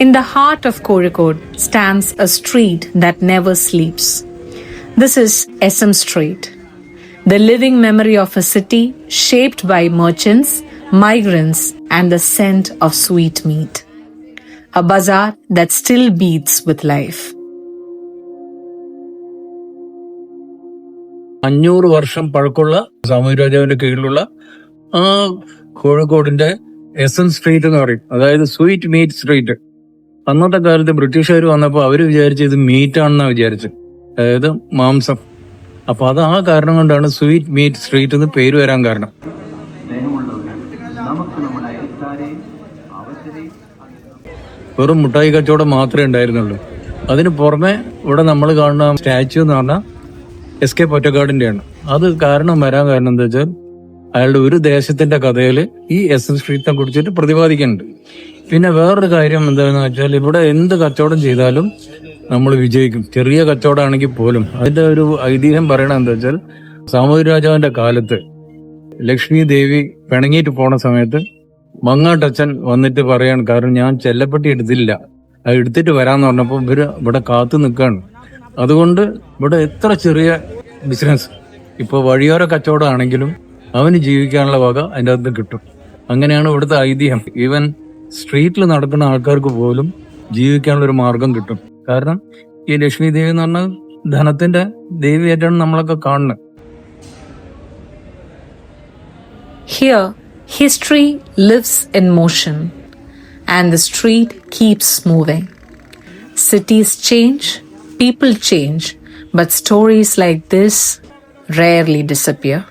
In the heart of Kozhikode stands a street that never sleeps. This is SM Street, the living memory of a city shaped by merchants, migrants, and the scent of sweet meat. A bazaar that still beats with life. 500 വർഷം പഴക്കമുള്ള സാമൂതിരിരാജാവിന്റെ കീഴിലുള്ള ആ കോഴിക്കോടിന്റെ SM street എന്ന് പറയും. അതായത് sweet meet street. അന്നത്തെ കാലത്ത് ബ്രിട്ടീഷുകാർ വന്നപ്പോൾ അവർ വിചാരിച്ചത് ഇത് മീറ്റ് ആണെന്നാണ് വിചാരിച്ചത്, അതായത് മാംസം. അപ്പൊ അത് ആ കാരണം കൊണ്ടാണ് സ്വീറ്റ് മീറ്റ് സ്ട്രീറ്റ് എന്ന് പേര് വരാൻ കാരണം. വെറും മുട്ടായി കച്ചവടം മാത്രമേ ഉണ്ടായിരുന്നുള്ളൂ. അതിന് പുറമെ ഇവിടെ നമ്മൾ കാണുന്ന സ്റ്റാച്യു എന്ന് പറഞ്ഞാൽ SK പൊറ്റക്കാടിന്റെയാണ്. അത് കാരണം വരാൻ കാരണം എന്താ വെച്ചാൽ അയാളുടെ ഒരു ദേശത്തിന്റെ കഥയിൽ ഈ SM സ്ട്രീറ്റിനെ കുറിച്ചിട്ട് പ്രതിപാദിക്കുന്നുണ്ട്. പിന്നെ വേറൊരു കാര്യം എന്താണെന്ന് വെച്ചാൽ ഇവിടെ എന്ത് കച്ചവടം ചെയ്താലും നമ്മൾ വിജയിക്കും, ചെറിയ കച്ചവടമാണെങ്കിൽ പോലും. അതിന്റെ ഒരു ഐതിഹ്യം പറയണത് എന്താ വെച്ചാൽ സാമൂതിരിരാജാവിന്റെ കാലത്ത് ലക്ഷ്മി ദേവി പിണങ്ങിയിട്ട് പോണ സമയത്ത് മങ്ങാട്ടച്ഛൻ വന്നിട്ട് പറയാണ്, കാരണം ഞാൻ ചെല്ലപ്പെട്ടി എടുത്തില്ല, അത് എടുത്തിട്ട് വരാന്ന് പറഞ്ഞപ്പോൾ ഇവിടെ കാത്തു നിൽക്കുകയാണ്. അതുകൊണ്ട് ഇവിടെ എത്ര ചെറിയ ബിസിനസ്, ഇപ്പോൾ വഴിയോര കച്ചവടമാണെങ്കിലും അവന് ജീവിക്കാനുള്ള വക അതിൻ്റെ അകത്ത് കിട്ടും. അങ്ങനെയാണ് ഇവിടുത്തെ ഐതിഹ്യം. ഈവൻ സ്ട്രീറ്റിൽ നടക്കുന്ന ആൾക്കാർക്ക് പോലും ജീവിക്കാനുള്ള ഒരു മാർഗം കിട്ടും. കാരണം ഈ ലക്ഷ്മി ദേവി എന്ന് പറഞ്ഞാൽ ധനത്തിന്റെ ദേവിയായിട്ടാണ് നമ്മളൊക്കെ കാണുന്നത്. Here, history lives in motion and the street keeps moving. Cities change, people change, but stories like this rarely disappear.